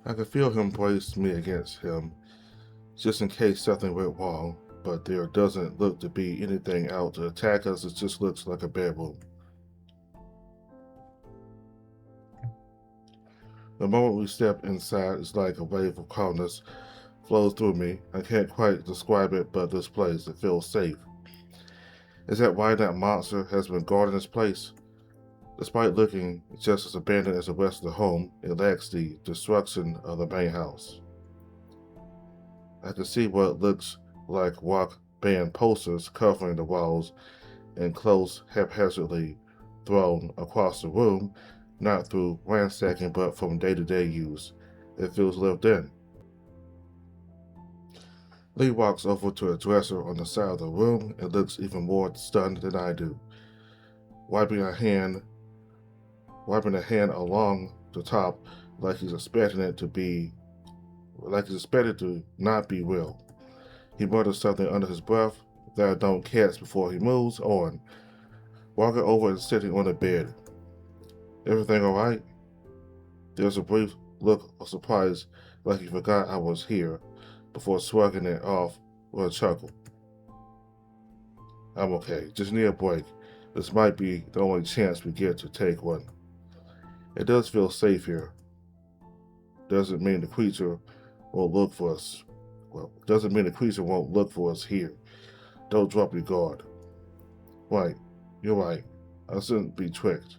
I could feel him brace me against him, just in case something went wrong, but there doesn't look to be anything out to attack us. It just looks like a bedroom. The moment we step inside, it's like a wave of calmness flows through me. I can't quite describe it, but this place, it feels safe. Is that why that monster has been guarding this place? Despite looking just as abandoned as the rest of the home, it lacks the destruction of the main house. I can see what looks like rock band posters covering the walls and clothes haphazardly thrown across the room, not through ransacking but from day-to-day use. It feels lived in. Leigh walks over to a dresser on the side of the room and looks even more stunned than I do, wiping a hand along the top like he's expecting it to not be real. He mutters something under his breath that I don't catch before he moves on, walking over and sitting on the bed. Everything all right? There's a brief look of surprise, like he forgot I was here, before shrugging it off with a chuckle. I'm okay, just need a break. This might be the only chance we get to take one. It does feel safe here. Doesn't mean the creature won't look for us. Well, doesn't mean the creature won't look for us here. Don't drop your guard. Right, you're right. I shouldn't be tricked.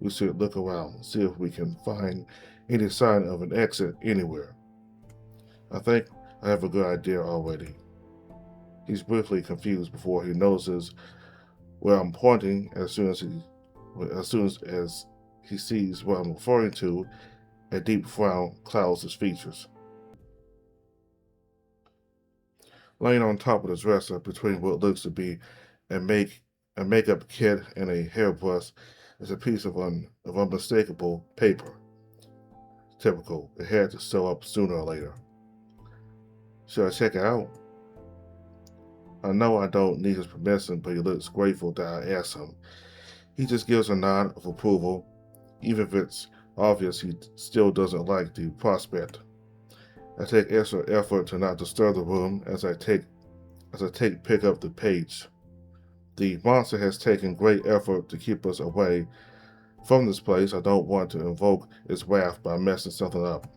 We should look around, see if we can find any sign of an exit anywhere. I think I have a good idea already. He's briefly confused before he notices where I'm pointing. As soon as he sees what I'm referring to, a deep frown clouds his features. Laying on top of the dresser between what looks to be a makeup kit and a hairbrush is a piece of unmistakable paper. Typical. It had to show up sooner or later. Should I check it out? I know I don't need his permission, but he looks grateful that I asked him. He just gives a nod of approval, even if it's obvious he still doesn't like the prospect. I take extra effort to not disturb the room as I pick up the page. The monster has taken great effort to keep us away from this place. I don't want to invoke its wrath by messing something up.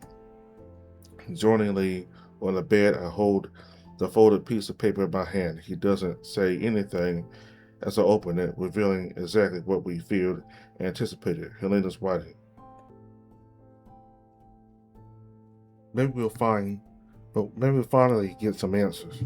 Joining Leigh on the bed, I hold the folded piece of paper in my hand. He doesn't say anything as I open it, revealing exactly what we feared and anticipated. Helena's writing. Maybe we'll finally get some answers.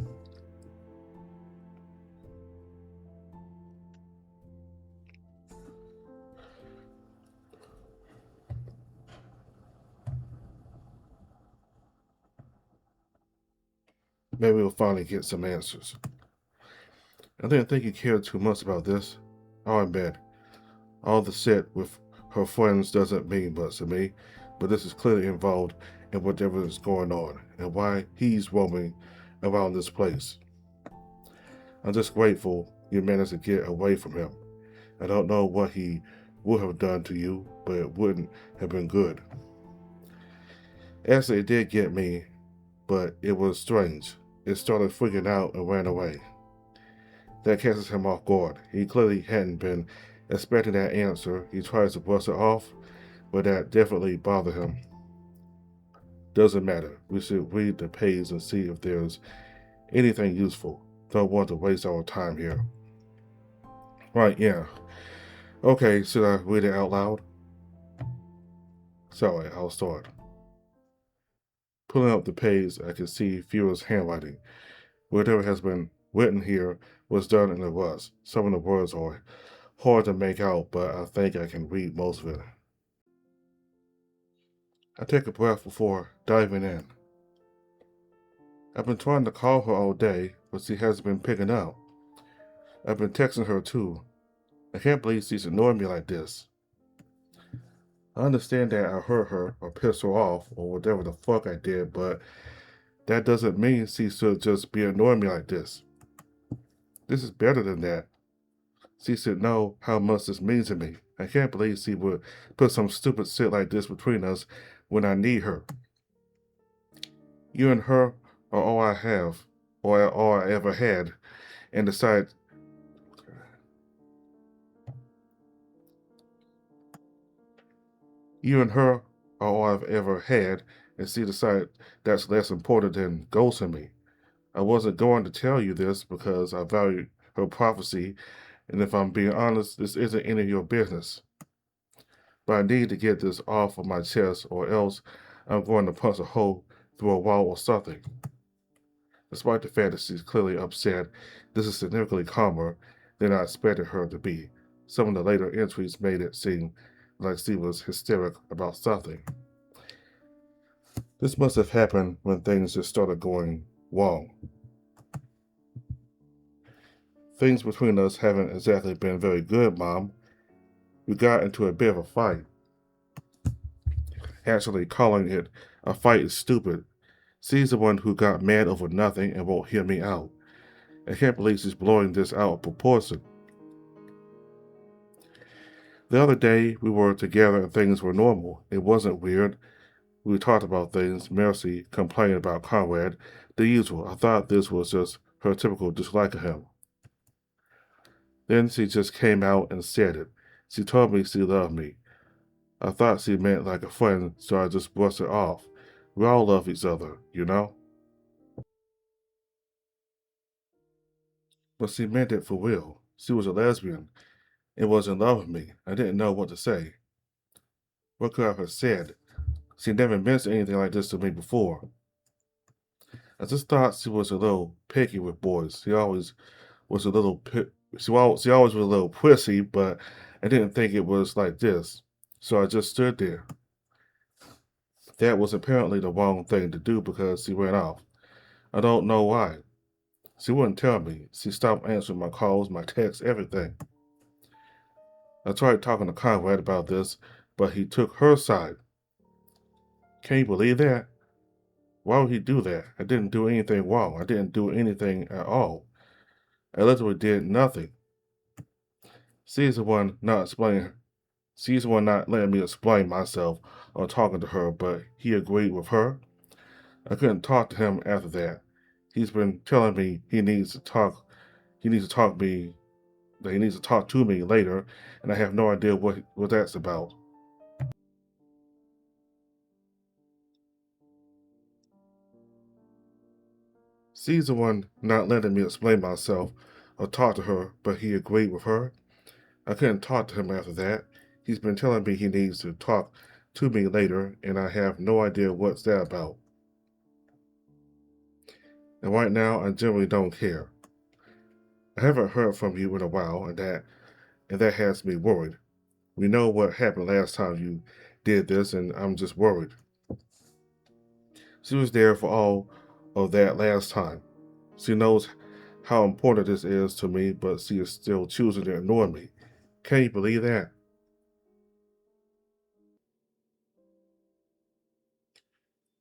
Maybe we'll finally get some answers. I didn't think you cared too much about this. I'll admit, all the set with her friends doesn't mean much to me, but this is clearly involved in whatever is going on and why he's roaming around this place. I'm just grateful you managed to get away from him. I don't know what he would have done to you, but it wouldn't have been good. Actually, it did get me, but it was strange. It started freaking out and ran away. That catches him off guard. He clearly hadn't been expecting that answer. He tries to brush it off, but that definitely bothered him. Doesn't matter. We should read the page and see if there's anything useful. Don't want to waste our time here. Right, yeah. Okay, should I read it out loud? Sorry, I'll start. Pulling up the page, I can see Fuhrer's handwriting. Whatever has been written here was done in a rush. Some of the words are hard to make out, but I think I can read most of it. I take a breath before diving in. I've been trying to call her all day, but she hasn't been picking up. I've been texting her too. I can't believe she's ignoring me like this. I understand that I hurt her or pissed her off or whatever the fuck I did, but that doesn't mean she should just be ignoring me like this. This is better than that. She should know how much this means to me. I can't believe she would put some stupid shit like this between us when I need her. You and her are all I have, or all I ever had, and decide you and her are all I've ever had, and she decided that's less important than gold to me. I wasn't going to tell you this because I value her prophecy, and if I'm being honest, this isn't any of your business. But I need to get this off of my chest, or else I'm going to punch a hole through a wall or something. Despite the fact that she's clearly upset, this is significantly calmer than I expected her to be. Some of the later entries made it seem like she was hysterical about something. This must have happened when things just started going wrong. Things between us haven't exactly been very good, Mom. We got into a bit of a fight. Actually, calling it a fight is stupid. She's the one who got mad over nothing and won't hear me out. I can't believe she's blowing this out of proportion. The other day, we were together and things were normal. It wasn't weird. We talked about things. Mercy complained about Conrad. The usual. I thought this was just her typical dislike of him. Then she just came out and said it. She told me she loved me. I thought she meant like a friend, so I just brushed it off. We all love each other, you know? But she meant it for real. She was a lesbian and was in love with me. I didn't know what to say. What could I have said? She never mentioned anything like this to me before. I just thought she was a little picky with boys. She always was a little she always was a little pussy, but I didn't think it was like this. So I just stood there. That was apparently the wrong thing to do because she went off. I don't know why. She wouldn't tell me. She stopped answering my calls, my texts, everything. I tried talking to Conrad about this, but he took her side. Can you believe that? Why would he do that? I didn't do anything wrong. I didn't do anything at all. I literally did nothing. She's the one not explaining. She's the one not letting me explain myself or talking to her, but he agreed with her. I couldn't talk to him after that. He's been telling me he needs to talk. He needs to talk me. That he needs to talk to me later, and I have no idea what that's about. She's the one not letting me explain myself or talk to her, but he agreed with her. I couldn't talk to him after that. He's been telling me he needs to talk to me later, and I have no idea what's that about. And right now, I generally don't care. I haven't heard from you in a while, and that has me worried. We know what happened last time you did this, and I'm just worried. She was there for all of that last time. She knows how important this is to me, but she is still choosing to ignore me. Can you believe that?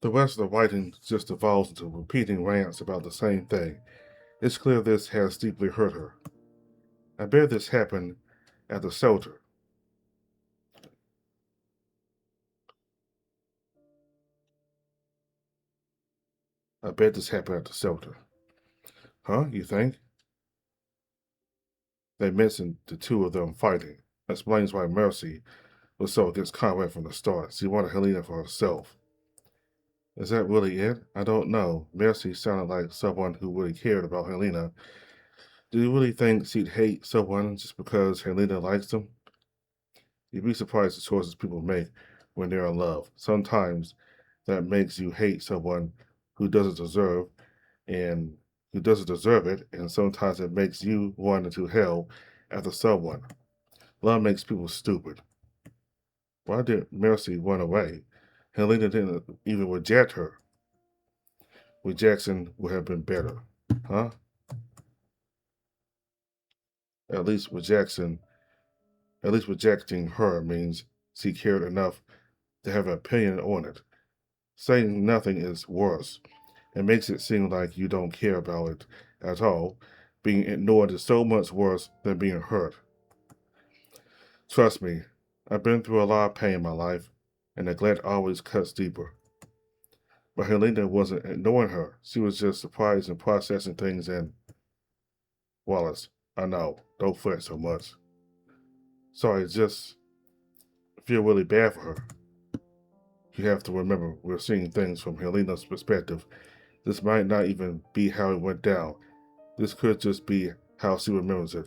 The rest of the writing just evolves into repeating rants about the same thing. It's clear this has deeply hurt her. I bet this happened at the shelter. I bet this happened at the shelter. Huh, you think? They mentioned the two of them fighting. Explains why Mercy was so against Conrad from the start. She wanted Helena for herself. Is that really it? I don't know. Mercy sounded like someone who really cared about Helena. Do you really think she'd hate someone just because Helena likes them? You'd be surprised the choices people make when they're in love. Sometimes that makes you hate someone who doesn't deserve and who doesn't deserve it, and sometimes it makes you run into hell after someone. Love makes people stupid. Why did Mercy run away? Helena didn't even reject her. Rejection would have been better. Huh? At least rejection at least rejecting her means she cared enough to have an opinion on it. Saying nothing is worse. It makes it seem like you don't care about it at all. Being ignored is so much worse than being hurt. Trust me, I've been through a lot of pain in my life, and neglect always cuts deeper. But Helena wasn't ignoring her. She was just surprised and processing things. And Wallace, I know, don't fret so much. Sorry, just feel really bad for her. You have to remember, we're seeing things from Helena's perspective. This might not even be how it went down. This could just be how she remembers it.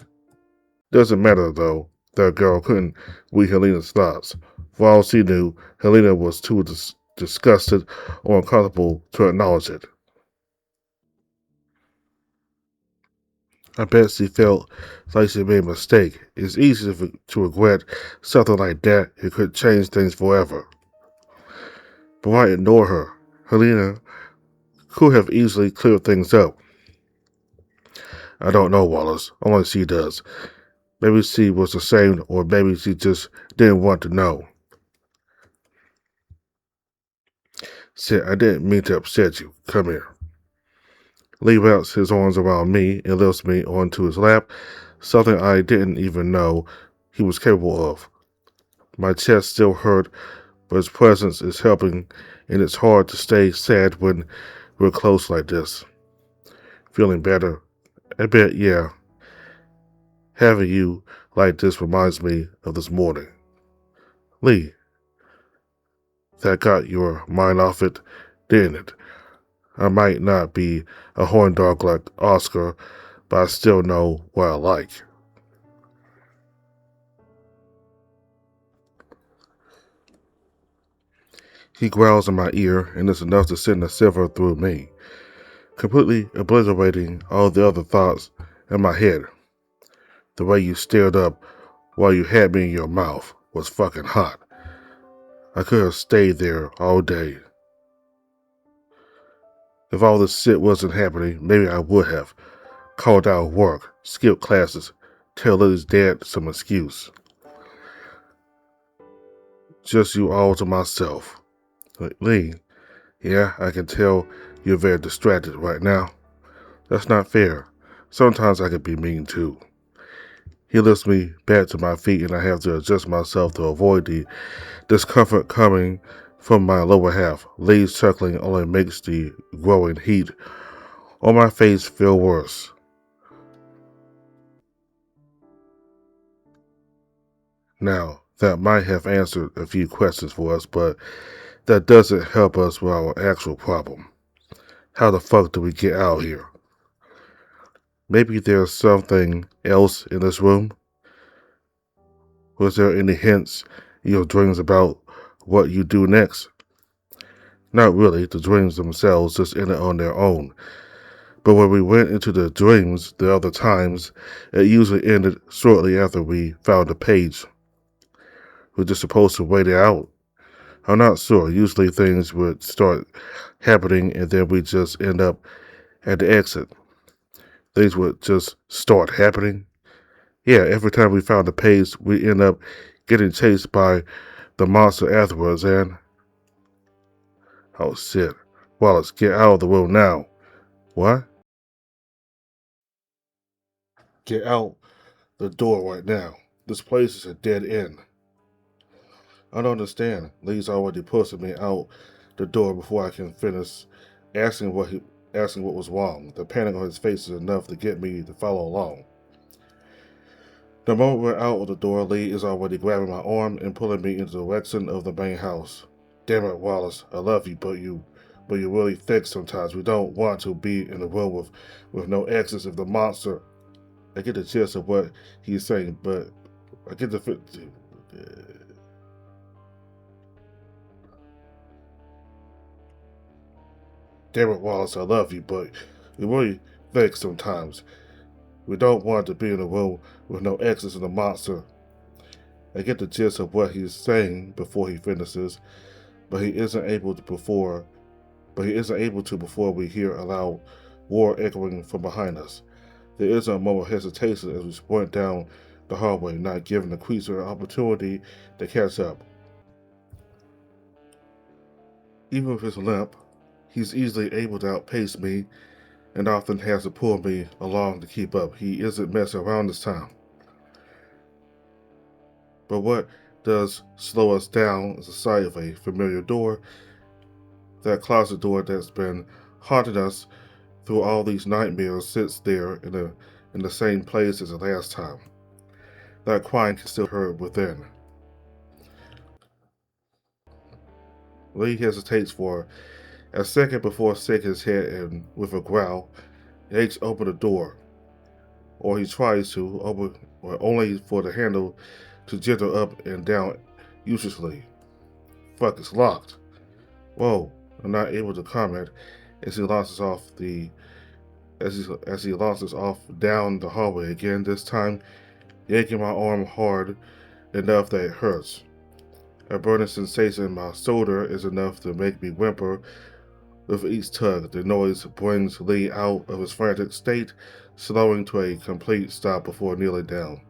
Doesn't matter, though. That girl couldn't read Helena's thoughts. For all she knew, Helena was too disgusted or uncomfortable to acknowledge it. I bet she felt like she made a mistake. It's easy to regret something like that. It could change things forever. But why ignore her? Helena could have easily cleared things up. I don't know, Wallace. Only she does. Maybe she was ashamed, or maybe she just didn't want to know. Shit, I didn't mean to upset you. Come here. Leigh wraps his arms around me and lifts me onto his lap, something I didn't even know he was capable of. My chest still hurt, but his presence is helping, and it's hard to stay sad when we're close like this. Feeling better? I bet, yeah. Having you like this reminds me of this morning. Leigh, that got your mind off it, didn't it? I might not be a horn dog like Oscar, but I still know what I like. He growls in my ear, and it's enough to send a shiver through me, completely obliterating all the other thoughts in my head. The way you stared up while you had me in your mouth was fucking hot. I could have stayed there all day. If all this shit wasn't happening, maybe I would have. Called out work, skipped classes, tell Lily's dad some excuse. Just you all to myself. Leigh, yeah, I can tell you're very distracted right now. That's not fair. Sometimes I can be mean too. He lifts me back to my feet and I have to adjust myself to avoid the discomfort coming from my lower half. Leigh's chuckling only makes the growing heat on my face feel worse. Now, that might have answered a few questions for us, but that doesn't help us with our actual problem. How the fuck do we get out here? Maybe there's something else in this room? Was there any hints in your dreams about what you do next? Not really, the dreams themselves just ended on their own. But when we went into the dreams the other times, it usually ended shortly after we found a page. We're just supposed to wait it out. I'm not sure. Usually things would start happening and then we just end up at the exit. Things would just start happening. Yeah, every time we found a page, we end up getting chased by the monster afterwards and... Oh shit. Wallace, get out of the room now. What? Get out the door right now. This place is a dead end. I don't understand. Leigh's already pushing me out the door before I can finish asking what he asking what was wrong. The panic on his face is enough to get me to follow along. The moment we're out of the door, Leigh is already grabbing my arm and pulling me in the direction of the main house. Damn it, Wallace, I love you, but you're really thick sometimes. We don't want to be in a room with no exits if the monster. I get the gist of what he's saying, but I get the damn it, Wallace, I love you, but you're really thick sometimes. We don't want to be in a room with no exits and the monster. I get the gist of what he's saying before he finishes, but he isn't able to before we hear a loud roar echoing from behind us. There is a moment of hesitation as we sprint down the hallway, not giving the creature an opportunity to catch up. Even with his limp, he's easily able to outpace me and often has to pull me along to keep up. He isn't messing around this time. But what does slow us down is the sight of a familiar door, that closet door that's been haunting us through all these nightmares sits there in the same place as the last time. That crying can still be heard within. Leigh hesitates for a second before sinking his head in with a growl. He yanks open the door, or he tries to open, or only for the handle to jitter up and down uselessly. Fuck, it's locked. Whoa! I'm not able to comment as he launches off the as he launches off down the hallway again. This time, yanking my arm hard enough that it hurts. A burning sensation in my shoulder is enough to make me whimper with each tug. The noise brings Leigh out of his frantic state, slowing to a complete stop before kneeling down.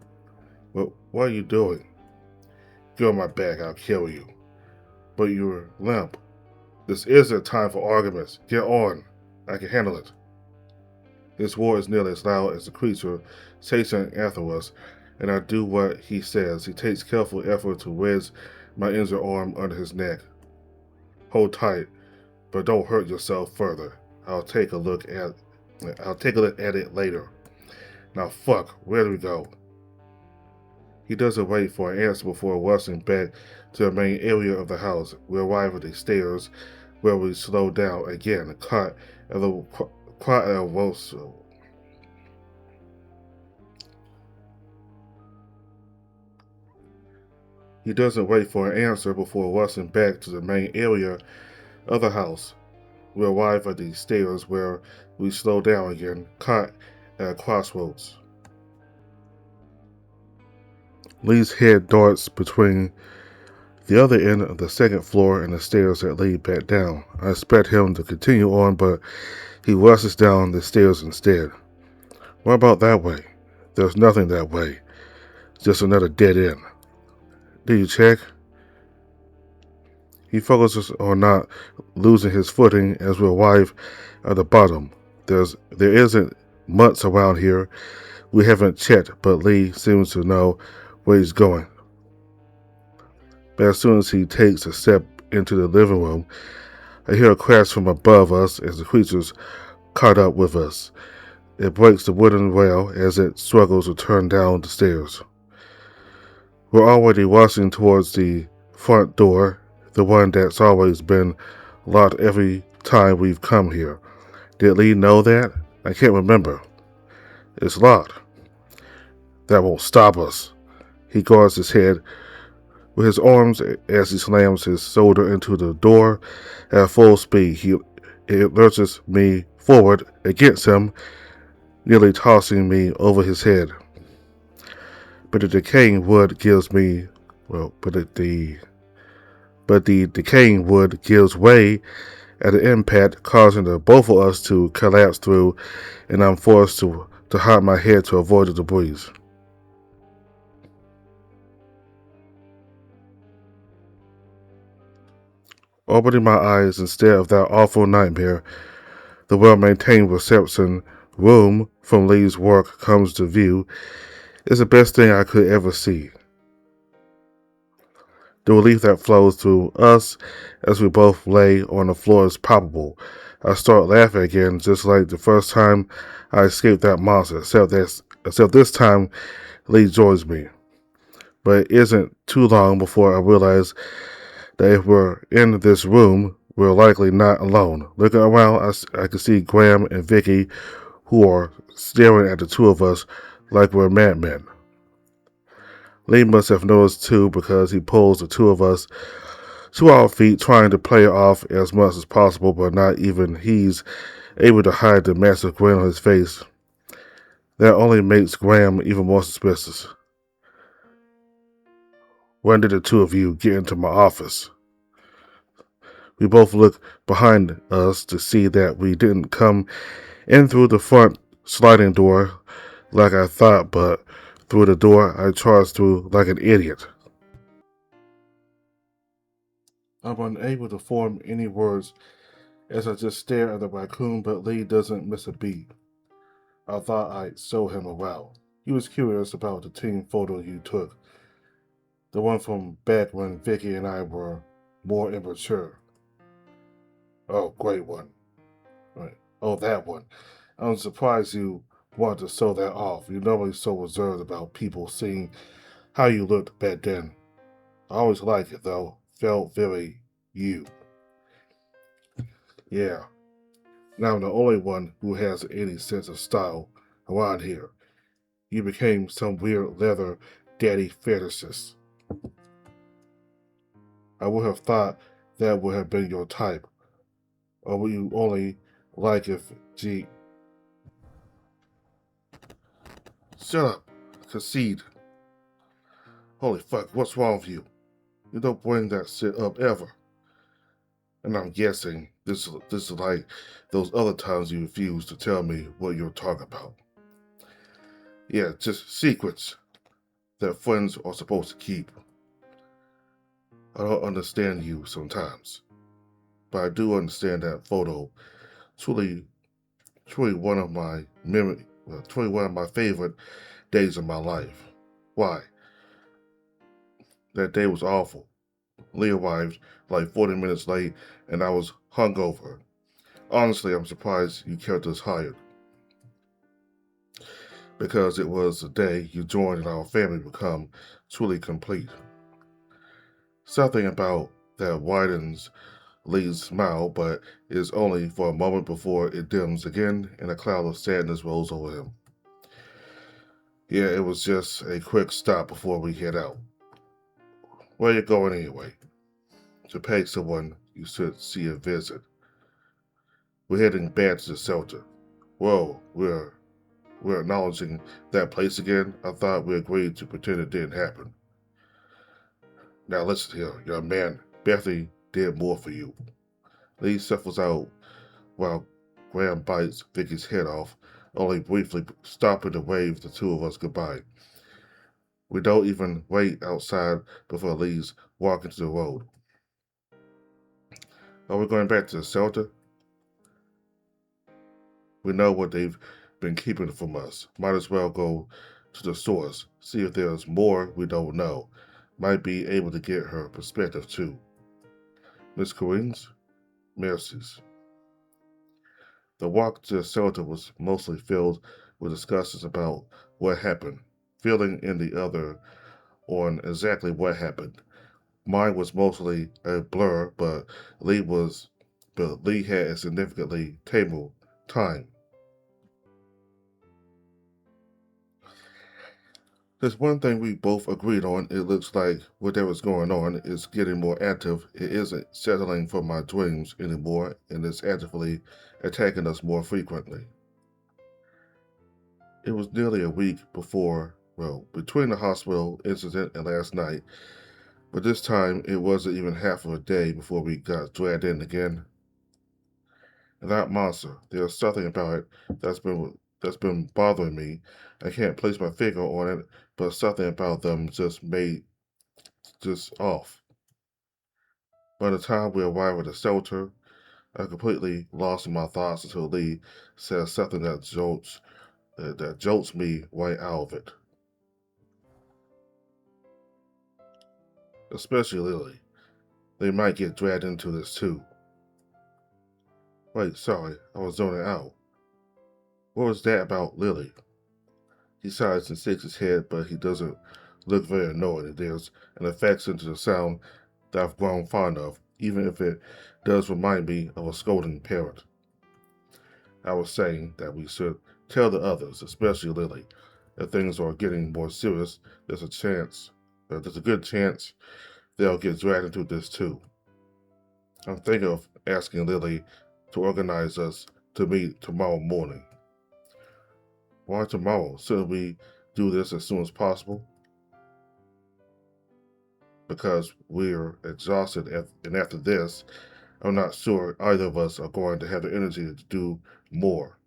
What are you doing? Get on my back, I'll kill you. But you're limp. This isn't time for arguments. Get on. I can handle it. His roar is nearly as loud as the creature chasing after us, and I do what he says. He takes careful effort to wedge my injured arm under his neck. Hold tight, but don't hurt yourself further. I'll take a look at it later. Now fuck, where do we go? He doesn't wait for an answer before rushing back to the main area of the house. We arrive at the stairs where we slow down again, caught at the quiet and He doesn't wait for an answer before rushing back to the main area of the house. We arrive at the stairs where we slow down again, caught at a crossroads. Leigh's head darts between the other end of the second floor and the stairs that lead back down. I expect him to continue on, but he rushes down the stairs instead. What about that way? There's nothing that way. Just another dead end. Did you check? He focuses on not losing his footing as we arrive at the bottom. There isn't much around here. We haven't checked, but Leigh seems to know where he's going. But as soon as he takes a step into the living room, I hear a crash from above us as the creature's caught up with us. It breaks the wooden rail as it struggles to turn down the stairs. We're already rushing towards the front door, the one that's always been locked every time we've come here. Did Leigh know that? I can't remember. It's locked. That won't stop us. He guards his head with his arms as he slams his shoulder into the door at full speed. It lurches me forward against him, nearly tossing me over his head. But the decaying wood gives me, well, but the decaying wood gives way at the impact, causing the both of us to collapse through, and I'm forced to hide my head to avoid the debris. Opening my eyes instead of that awful nightmare, the well-maintained reception room from Leigh's work comes to view. It's the best thing I could ever see. The relief that flows through us as we both lay on the floor is palpable. I start laughing again, just like the first time I escaped that monster, except this time Leigh joins me. But it isn't too long before I realize that if we're in this room, we're likely not alone. Looking around, I can see Graham and Vicky, who are staring at the two of us like we're madmen. Leigh must have noticed too, because he pulls the two of us to our feet, trying to play it off as much as possible, but not even he's able to hide the massive grin on his face. That only makes Graham even more suspicious. When did the two of you get into my office? We both look behind us to see that we didn't come in through the front sliding door like I thought, but through the door I charged through like an idiot. I'm unable to form any words as I just stare at the raccoon, but Leigh doesn't miss a beat. I thought I'd show him around. He was curious about the team photo you took. The one from back when Vicky and I were more immature. Oh, great one. Right. Oh, that one. I'm surprised you wanted to show that off. You're normally so reserved about people seeing how you looked back then. I always liked it, though. Felt very you. Yeah. Now I'm the only one who has any sense of style around here. You became some weird leather daddy fetishist. I would have thought that would have been your type. Or would you only like if G. Shut up. Concede. Holy fuck, what's wrong with you? You don't bring that shit up ever. And I'm guessing this is like those other times you refused to tell me what you're talking about. Yeah, just secrets that friends are supposed to keep. I don't understand you sometimes, but I do understand that photo. Truly, truly one of my truly one of my favorite days of my life. Why? That day was awful. Leigh arrived like 40 minutes late, and I was hungover. Honestly, I'm surprised you kept us hired, because it was the day you joined and our family become truly complete. Something about that widens Leigh's smile, but is only for a moment before it dims again and a cloud of sadness rolls over him. Yeah, it was just a quick stop before we head out. Where are you going anyway? To pay someone you should see a visit. We're heading back to the shelter. Whoa, we're acknowledging that place again? I thought we agreed to pretend it didn't happen. Now listen here, young man. Bethany did more for you. Leigh shuffles out while Graham bites Vicky's head off, only briefly stopping to wave the two of us goodbye. We don't even wait outside before Leigh's walking to the road. Are we going back to the shelter? We know what they've been keeping from us. Might as well go to the source, see if there's more we don't know. Might be able to get her perspective too. Miss Corinne's? Mercy's. The walk to the shelter was mostly filled with discussions about what happened, filling in the other on exactly what happened. Mine was mostly a blur, but Leigh had a significantly tamer time. There's one thing we both agreed on. It looks like whatever's going on is getting more active. It isn't settling for my dreams anymore, and it's actively attacking us more frequently. It was nearly a week between the hospital incident and last night, but this time it wasn't even half of a day before we got dragged in again. And that monster, there's something about it that's been bothering me. I can't place my finger on it, but something about them just off. By the time we arrive at the shelter, I completely lost my thoughts until Leigh says something that jolts me right out of it. Especially Lily. They might get dragged into this too. Wait, sorry, I was zoning out. What was that about Lily? He sighs and shakes his head, but he doesn't look very annoyed. There's an affection to the sound that I've grown fond of, even if it does remind me of a scolding parent. I was saying that we should tell the others, especially Lily. If things are getting more serious, there's a good chance they'll get dragged into this too. I'm thinking of asking Lily to organize us to meet tomorrow morning. Why tomorrow? Shouldn't we do this as soon as possible? Because we're exhausted, and after this, I'm not sure either of us are going to have the energy to do more.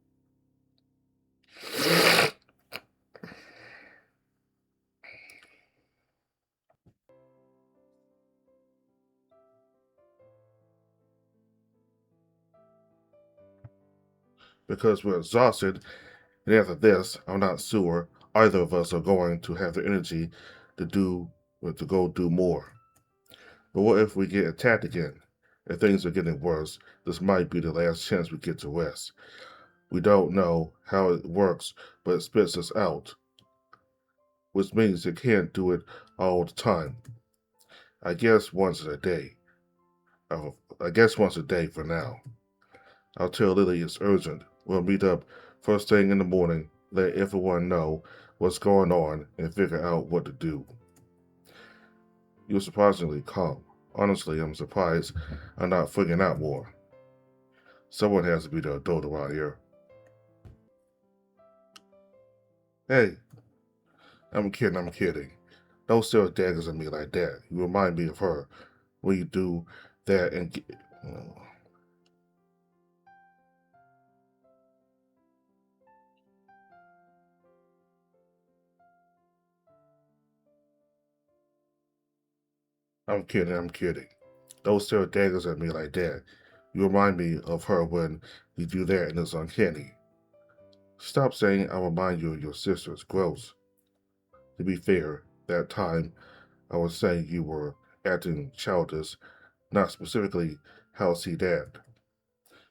Because we're exhausted, and after this, I'm not sure either of us are going to have the energy to do to go do more. But what if we get attacked again? If things are getting worse, this might be the last chance we get to rest. We don't know how it works, but it spits us out, which means it can't do it all the time. I guess once a day. I guess once a day for now. I'll tell Lily it's urgent. We'll meet up first thing in the morning, let everyone know what's going on, and figure out what to do. You're surprisingly calm. Honestly, I'm surprised I'm not freaking out more. Someone has to be the adult around here. Hey, I'm kidding. Don't still daggers at me like that. You remind me of her when you do that and get. Oh, I'm kidding. Don't still daggers at me like that. You remind me of her when you do that and it's uncanny. Stop saying I remind you of your sister. It's gross. To be fair, that time I was saying you were acting childish, not specifically how see that.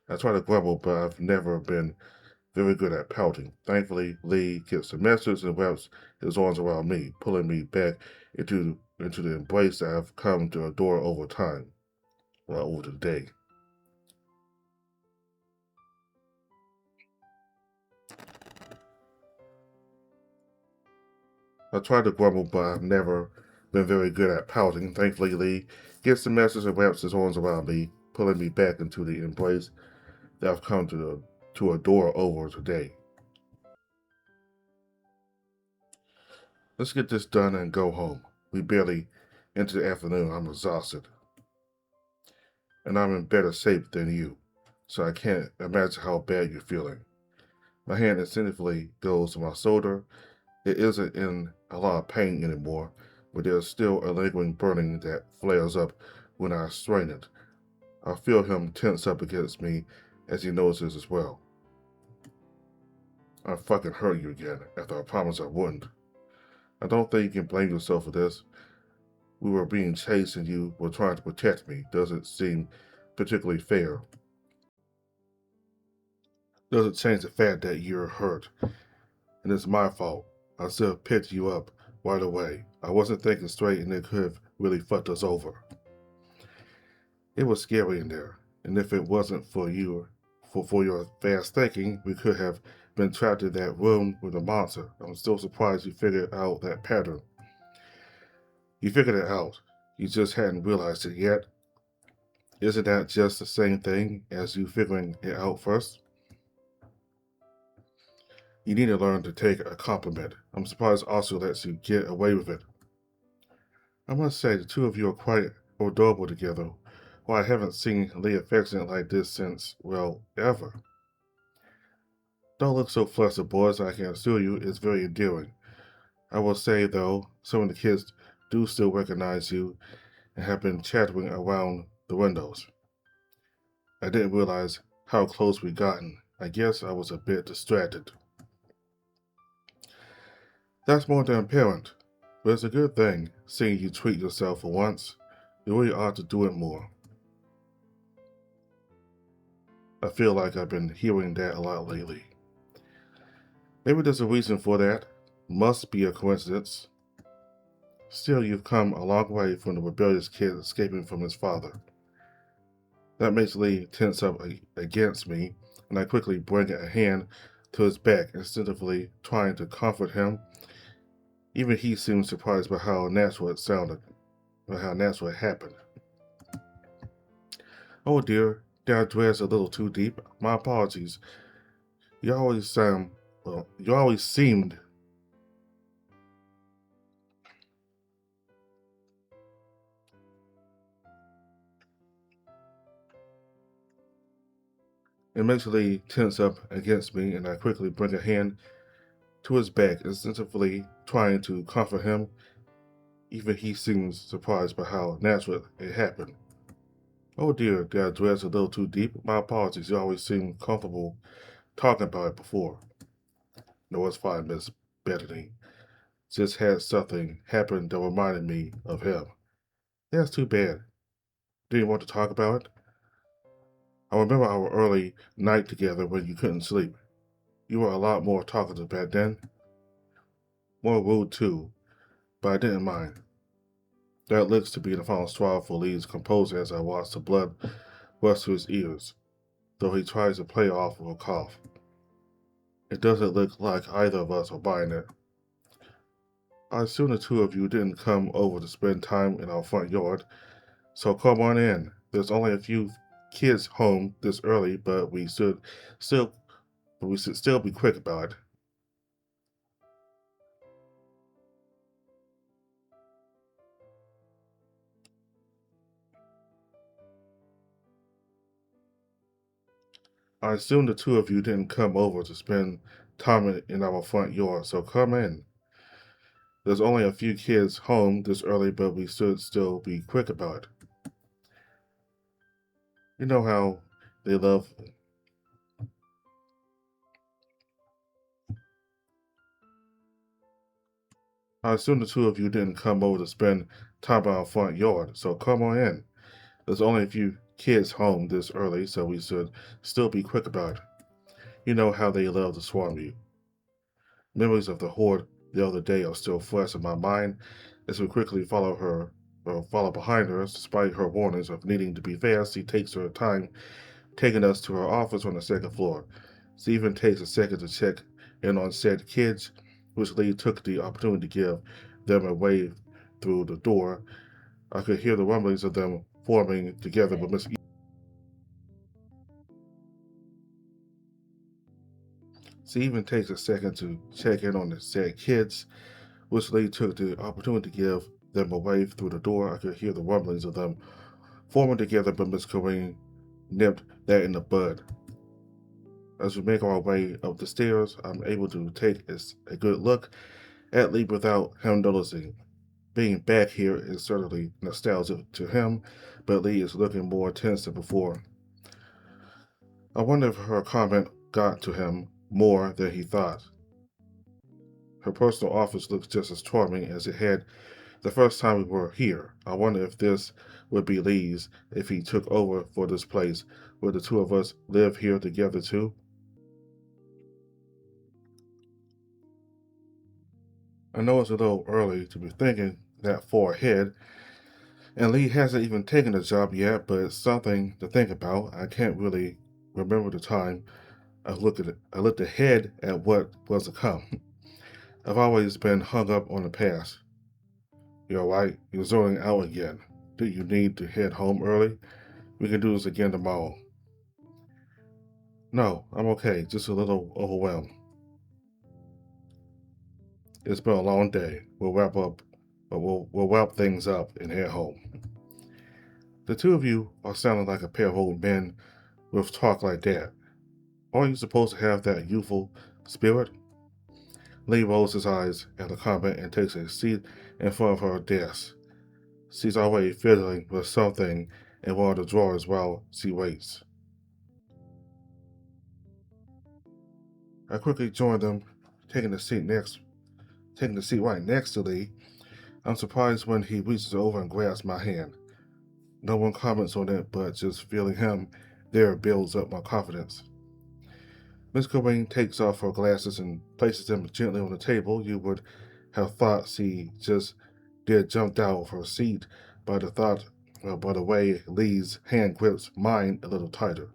I try to grumble, but I've never been very good at pouting. Thankfully, Leigh gets the message and wraps his arms around me, pulling me back into the embrace that I've come to adore over time, well, over the day. I try to grumble, but I've never been very good at pouting. Thankfully, Leigh gets the message and wraps his arms around me, pulling me back into the embrace that I've come to adore over today. Let's get this done and go home. We barely into the afternoon. I'm exhausted, and I'm in better shape than you, so I can't imagine how bad you're feeling. My hand instinctively goes to my shoulder. It isn't in a lot of pain anymore, but there's still a lingering burning that flares up when I strain it. I feel him tense up against me as he notices as well. I fucking hurt you again after I promised I wouldn't. I don't think you can blame yourself for this. We were being chased and you were trying to protect me. Doesn't seem particularly fair. Doesn't change the fact that you're hurt, and it's my fault. I should have picked you up right away. I wasn't thinking straight and it could have really fucked us over. It was scary in there, and if it wasn't for for your fast thinking, we could have been trapped in that room with a monster. I'm still surprised you figured out that pattern. You figured it out. You just hadn't realized it yet. Isn't that just the same thing as you figuring it out first? You need to learn to take a compliment. I'm surprised Oscar lets you get away with it. I must say, the two of you are quite adorable together. Well, I haven't seen Leigh affectionate like this since, well, ever. Don't look so flustered, boys. I can assure you it's very endearing. I will say, though, some of the kids do still recognize you and have been chattering around the windows. I didn't realize how close we'd gotten. I guess I was a bit distracted. That's more than apparent, but it's a good thing, seeing you treat yourself for once. You really ought to do it more. I feel like I've been hearing that a lot lately. Maybe there's a reason for that. Must be a coincidence. Still, you've come a long way from the rebellious kid escaping from his father. That makes Leigh tense up against me, and I quickly bring a hand to his back, instinctively trying to comfort him. Even he seems surprised by how natural it sounded, by how natural it happened. Oh dear, did I dress a little too deep? My apologies. You always sound, well, you always seemed. It makes Leigh tense up against me, and I quickly bring a hand to his back, instinctively trying to comfort him. Even he seems surprised by how natural it happened. Oh dear, did I dress a little too deep? My apologies. You always seemed comfortable talking about it before. No, it's fine, Miss Bethany. just had something happen that reminded me of him. That's too bad. Do you want to talk about it? I remember our early night together when you couldn't sleep. You were a lot more talkative back then, more rude too, but I didn't mind. That looks to be the final straw for Leigh's composure as I watched the blood rush to his ears, though he tries to play off with a cough. It doesn't look like either of us are buying it. I assume the two of you didn't come over to spend time in our front yard, so come on in. There's only a few kids home this early, but still we should still be quick about it. I assume the two of you didn't come over to spend time in our front yard, so come in. There's only a few kids home this early, but we should still be quick about it. You know how they love. I assume the two of you didn't come over to spend time in our front yard, so come on in. There's only a few kids home this early, so we should still be quick about it. You know how they love to swarm you. Memories of the horde the other day are still fresh in my mind as we quickly follow behind her. Despite her warnings of needing to be fast, she takes her time, taking us to her office on the second floor. She even takes a second to check in on said kids, which Leigh took the opportunity to give them a wave through the door. I could hear the rumblings of them forming together with Miss. She even takes a second to check in on the said kids, which Leigh took the opportunity to give them a wave through the door. I could hear the rumblings of them forming together, but Miss Corinne nipped that in the bud. As we make our way up the stairs, I'm able to take a good look at Leigh without him noticing. Being back here is certainly nostalgic to him, but Leigh is looking more tense than before. I wonder if her comment got to him more than he thought. Her personal office looks just as charming as it had the first time we were here. I wonder if this would be Leigh's if he took over for this place. Would the two of us live here together too? I know it's a little early to be thinking that far ahead, and Leigh hasn't even taken the job yet, but it's something to think about. I can't really remember the time I looked ahead at what was to come. I've always been hung up on the past. You're right, you're zoning out again. Do you need to head home early? We can do this again tomorrow. No, I'm okay, just a little overwhelmed. It's been a long day. We'll wrap things up and head home. The two of you are sounding like a pair of old men with talk like that. Aren't you supposed to have that youthful spirit? Leigh rolls his eyes at the comment and takes a seat in front of her desk. She's already fiddling with something in one of the drawers while she waits. I quickly join them, taking the seat next, taking the seat right next to Leigh. I'm surprised when he reaches over and grabs my hand. No one comments on it, but just feeling him there builds up my confidence. Miss Cobain takes off her glasses and places them gently on the table. You would have thought she just did jumped out of her seat by the thought, by the way Leigh's hand grips mine a little tighter.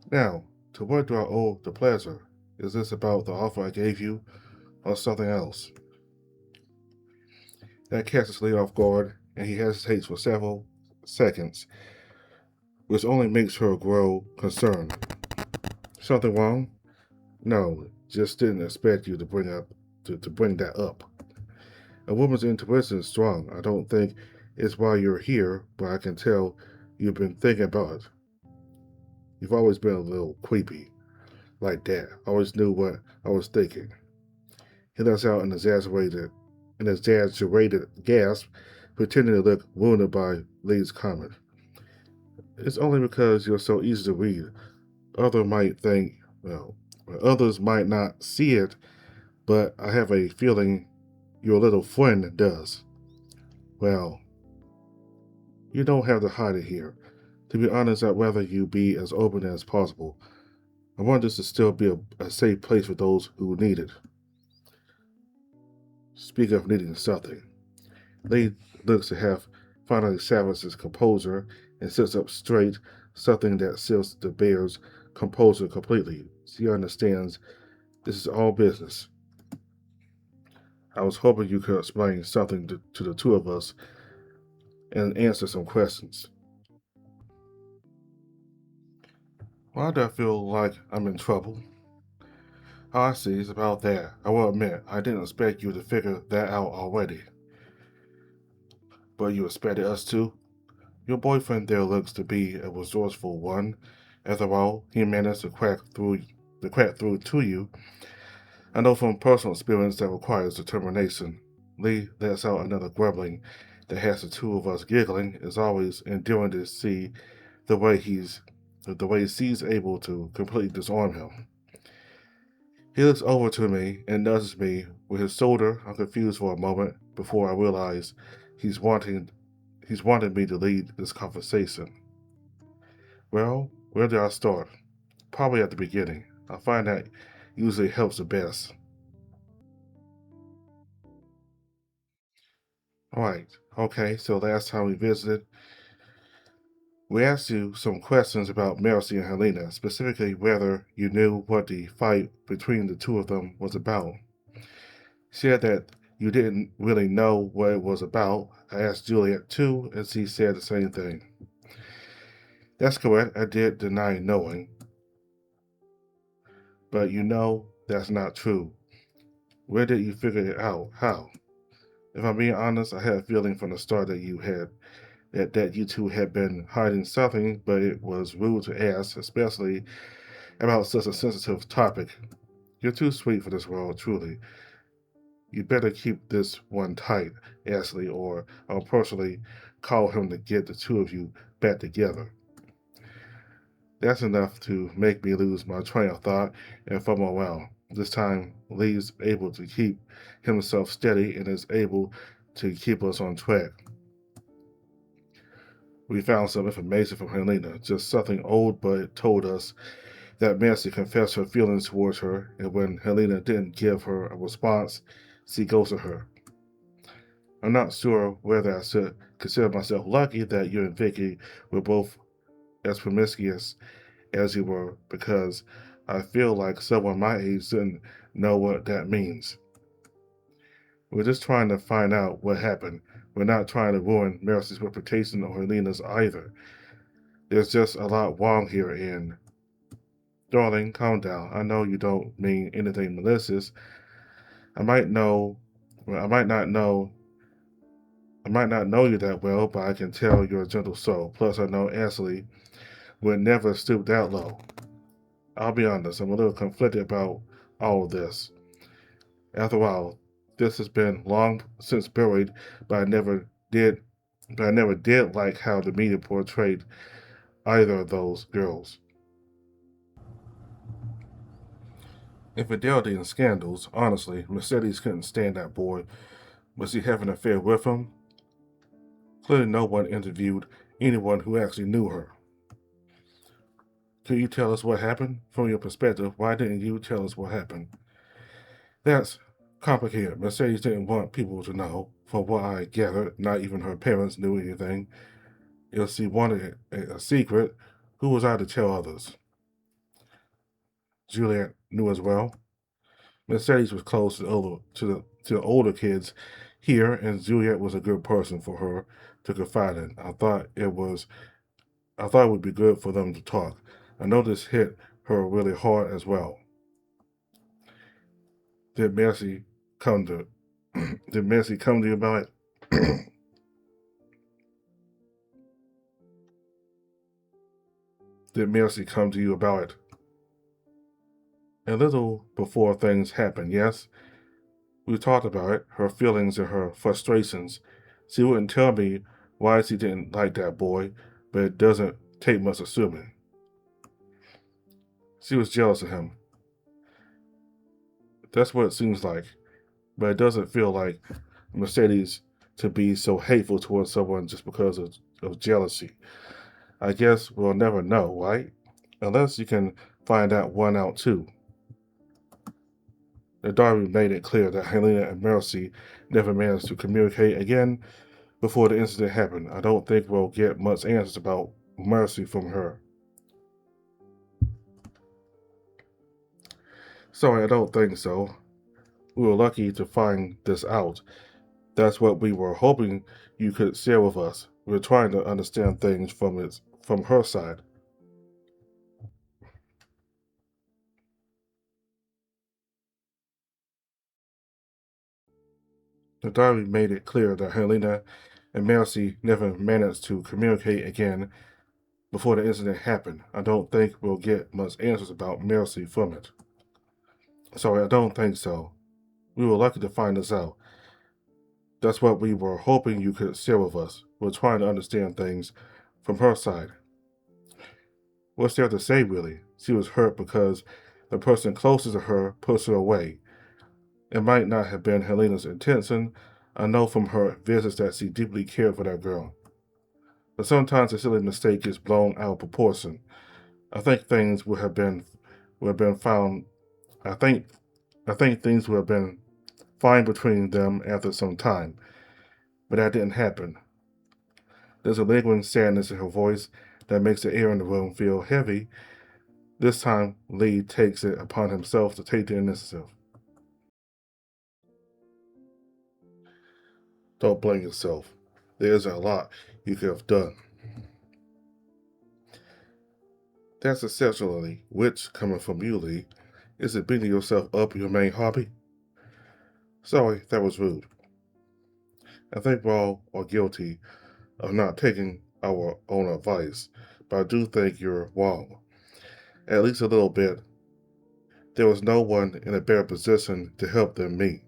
Now, to what do I owe the pleasure? Is this about the offer I gave you, or something else? That catches Leigh off guard, and he hesitates for several seconds, which only makes her grow concerned. Something wrong? No, just didn't expect you to bring that up. A woman's intuition is strong. I don't think it's why you're here, but I can tell you've been thinking about it. You've always been a little creepy, like that. Always knew what I was thinking. He lets out an exaggerated gasp, pretending to look wounded by Leigh's comment. It's only because you're so easy to read. Others might think, well, others might not see it but I have a feeling your little friend does. Well, you don't have to hide it here. To be honest, I'd rather you be as open as possible. I want this to still be a safe place for those who need it. Speak of needing something. Leigh looks to have finally salvaged his composure and sits up straight, something that seals the bear's composure completely. She understands this is all business. I was hoping you could explain something to the two of us and answer some questions. Why do I feel like I'm in trouble? Oh, I see. It's about that. I will admit, I didn't expect you to figure that out already. But you expected us to? Your boyfriend there looks to be a resourceful one. After all, he managed to crack through to you. I know from personal experience that requires determination. Leigh lets out another grumbling that has the two of us giggling. It's always endearing to see the way she's able to completely disarm him. He looks over to me and nudges me with his shoulder. I'm confused for a moment before I realize he's wanting he's wanted me to lead this conversation. Well, where do I start? Probably at the beginning. I find that usually helps the best. Alright, okay, so last time we visited, we asked you some questions about Mercy and Helena, specifically whether you knew what the fight between the two of them was about. Said that you didn't really know what it was about. I asked Juliet too, and she said the same thing. That's correct, I did deny knowing, but you know that's not true. Where did you figure it out? How? If I'm being honest, I had a feeling from the start that you two had been hiding something, but it was rude to ask, especially about such a sensitive topic. You're too sweet for this world, truly. You'd better keep this one tight, Ashley, or I'll personally call him to get the two of you back together. That's enough to make me lose my train of thought and fumble around. This time, Lee's able to keep himself steady and is able to keep us on track. We found some information from Helena, just something old, but it told us that Nancy confessed her feelings towards her, and when Helena didn't give her a response, she ghosted her. I'm not sure whether I should consider myself lucky that you and Vicky were both as promiscuous as you were, because I feel like someone my age shouldn't know what that means. We're just trying to find out what happened. We're not trying to ruin Mercy's reputation or Helena's either. There's just a lot wrong here, and darling, calm down. I know you don't mean anything malicious. I might know, well, I might not know you that well, but I can tell you're a gentle soul. Plus, I know Ashley would never stoop that low. I'll be honest, I'm a little conflicted about all of this. After all, this has been long since buried, but I never did, but I never did like how the media portrayed either of those girls. Infidelity and scandals, honestly, Mercedes couldn't stand that boy. Was he having an affair with him? Clearly, no one interviewed anyone who actually knew her. Can you tell us what happened? From your perspective, why didn't you tell us what happened? That's complicated. Mercedes didn't want people to know. From what I gathered, not even her parents knew anything. If she wanted a secret, who was I to tell others? Juliet knew as well. Mercedes was close to the older kids here, and Juliet was a good person for her to confide in. I thought it would be good for them to talk. I know this hit her really hard as well. Did Mercy come to did Mercy come to you about it? Did Mercy come to you about it? A little before things happened, yes. We talked about it, her feelings and her frustrations. She wouldn't tell me why she didn't like that boy, but it doesn't take much assuming. She was jealous of him. That's what it seems like, but it doesn't feel like Mercedes to be so hateful towards someone just because of jealousy. I guess we'll never know, right? Unless you can find out one out too. The diary made it clear that Helena and Mercy never managed to communicate again before the incident happened. I don't think we'll get much answers about Mercy from her. Sorry, I don't think so. We were lucky to find this out. That's what we were hoping you could share with us. We're trying to understand things from her side. The diary made it clear that Helena and Mercy never managed to communicate again before the incident happened. I don't think we'll get much answers about Mercy from it. Sorry, I don't think so. We were lucky to find this out. That's what we were hoping you could share with us. We're trying to understand things from her side. What's there to say, really? She was hurt because the person closest to her pushed her away. It might not have been Helena's intention. I know from her visits that she deeply cared for that girl. But sometimes a silly mistake gets blown out of proportion. I think things would have been found. I think I think things would have been fine between them after some time, but that didn't happen. There's a lingering sadness in her voice that makes the air in the room feel heavy. This time, Leigh takes it upon himself to take the initiative. Don't blame yourself. There isn't a lot you could have done. That's exceptionally which, coming from you, Leigh, is it beating yourself up your main hobby? Sorry, that was rude. I think we all are guilty of not taking our own advice, but I do think you're wrong. At least a little bit. There was no one in a better position to help than me.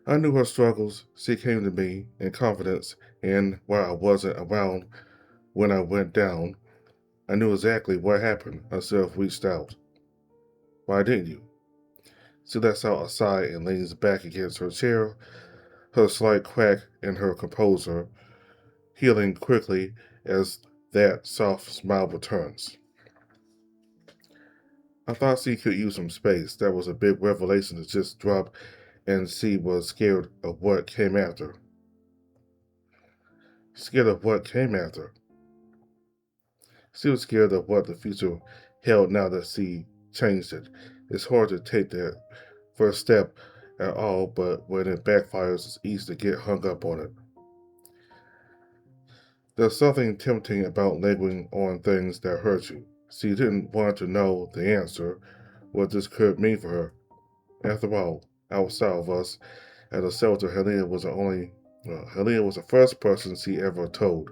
I knew her struggles. She came to me in confidence, and while I wasn't around when I went down, I knew exactly what happened. I self reached out. Why didn't you? She lets out a sigh and leans back against her chair, her slight crack in her composure, healing quickly as that soft smile returns. I thought she could use some space. That was a big revelation to just drop, and she was scared of what came after. Scared of what came after. She was scared of what the future held now that she changed it. It's hard to take that first step at all, but when it backfires, it's easy to get hung up on it. There's something tempting about labeling on things that hurt you. She didn't want to know the answer, what this could mean for her. After all, outside of us at the shelter, Helena was the first person she ever told.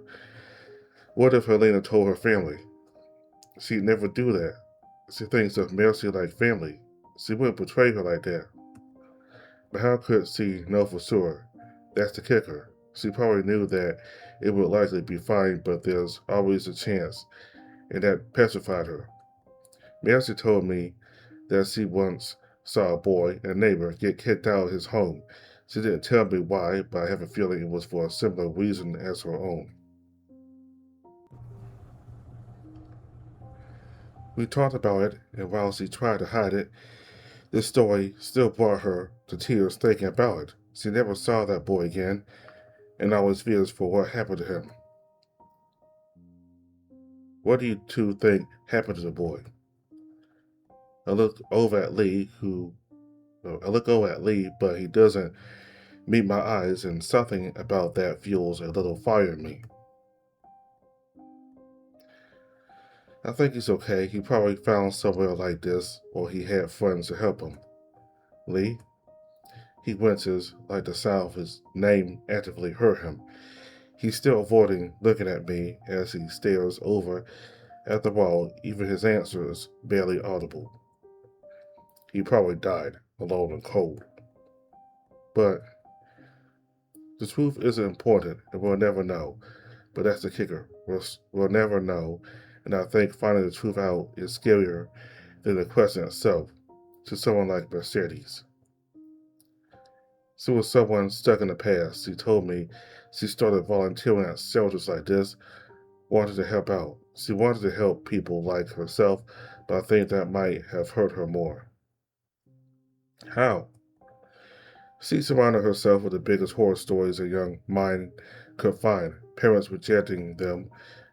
What if Helena told her family? She'd never do that. She thinks of Mercy like family. She wouldn't betray her like that. But how could she know for sure? That's the kicker. She probably knew that it would likely be fine, but there's always a chance, and that petrified her. Mercy told me that she once saw a boy, a neighbor, get kicked out of his home. She didn't tell me why, but I have a feeling it was for a similar reason as her own. We talked about it, and while she tried to hide it, this story still brought her to tears thinking about it. She never saw that boy again, and always fears for what happened to him. What do you two think happened to the boy? I look over at Leigh, I look over at Leigh, but he doesn't meet my eyes, and something about that fuels a little fire in me. I think he's okay. He probably found somewhere like this, or he had friends to help him. Leigh, he winces like the sound of his name actively hurt him. He's still avoiding looking at me as he stares over at the wall. Even his answer is barely audible. He probably died, alone and cold. But the truth isn't important, and we'll never know. But that's the kicker. We'll never know, and I think finding the truth out is scarier than the question itself. to someone like Mercedes. She was someone stuck in the past. She told me she started volunteering at shelters like this, wanted to help out. She wanted to help people like herself, but I think that might have hurt her more. How? She surrounded herself with the biggest horror stories a young mind could find. Parents rejecting them,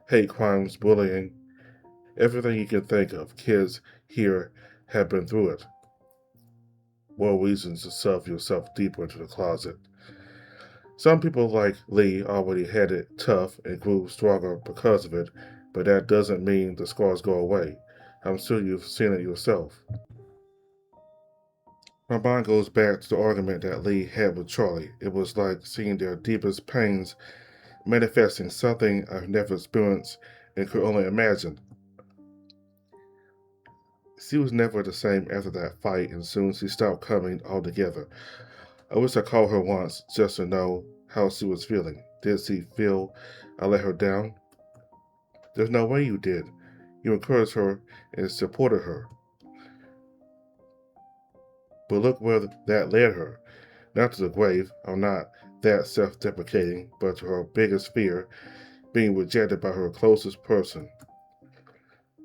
hate crimes, bullying, everything you can think of. Kids here have been through it. More reasons to shove yourself deeper into the closet. Some people like Leigh already had it tough and grew stronger because of it, but that doesn't mean the scars go away. I'm sure you've seen it yourself. My mind goes back to the argument that Leigh had with Charlie. It was like seeing their deepest pains manifesting, something I've never experienced and could only imagine. She was never the same after that fight, and soon she stopped coming altogether. I wish I called her once just to know how she was feeling. Did she feel I let her down? There's no way you did. You encouraged her and supported her. But look where that led her. Not to the grave. I'm not that self deprecating, but to her biggest fear, being rejected by her closest person.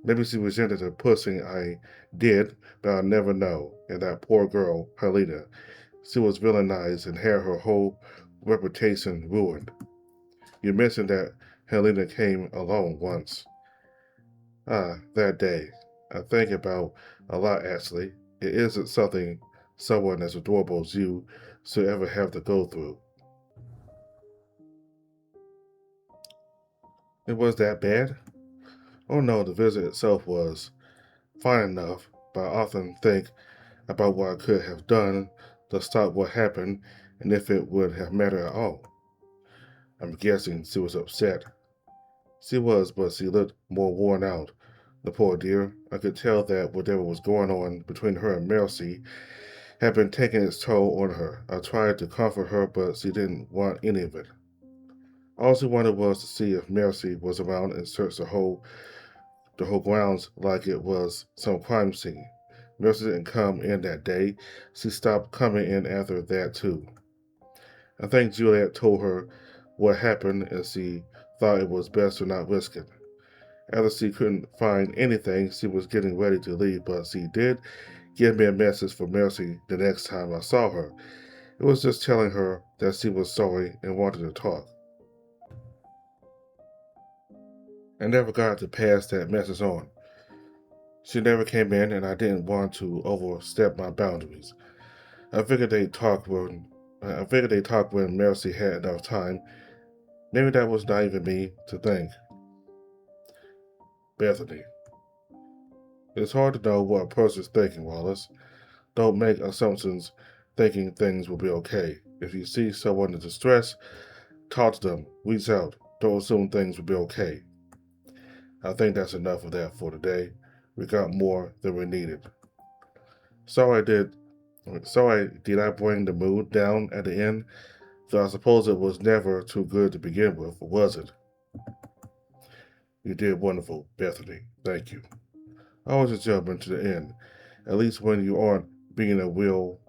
Maybe she resented the pushing I did, but I'll never know. And that poor girl, Helena, she was villainized and had her whole reputation ruined. You mentioned that Helena came alone once. Ah, that day. I think about a lot actually. It isn't something someone as adorable as you should ever have to go through. It was that bad? Oh no, the visit itself was fine enough, but I often think about what I could have done to stop what happened and if it would have mattered at all. I'm guessing she was upset. She was, but she looked more worn out. The poor dear. I could tell that whatever was going on between her and Mercy had been taking its toll on her. I tried to comfort her, but she didn't want any of it. All she wanted was to see if Mercy was around and search the whole grounds like it was some crime scene. Mercy didn't come in that day. She stopped coming in after that too. I think Juliet told her what happened and she thought it was best to not risk it. After she couldn't find anything, she was getting ready to leave, but she did give me a message for Mercy the next time I saw her. It was just telling her that she was sorry and wanted to talk. I never got to pass that message on. She never came in, and I didn't want to overstep my boundaries. I figured they'd talk when Mercy had enough time. Maybe that was not even me to think. Bethany. It's hard to know what a person's thinking, Wallace. Don't make assumptions thinking things will be okay. If you see someone in distress, talk to them, reach out. Don't assume things will be okay. I think that's enough of that for today. We got more than we needed. Sorry I did Sorry did I bring the mood down at the end? Though I suppose it was never too good to begin with, was it? You did wonderful, Bethany. Thank you. Always a jump to the end. At least when you aren't being a real.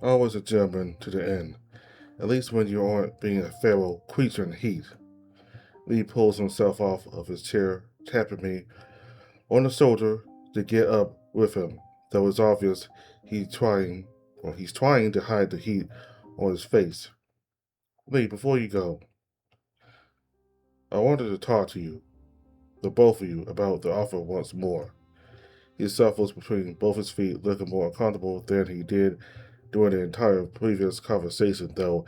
Always a jump to the end. At least when you aren't being a feral creature in heat. Leigh pulls himself off of his chair, tapping me on the shoulder to get up with him, though it's obvious he's trying to hide the heat on his face. Leigh, before you go, I wanted to talk to you, the both of you, about the offer once more. He shuffles between both his feet, looking more uncomfortable than he did during the entire previous conversation, though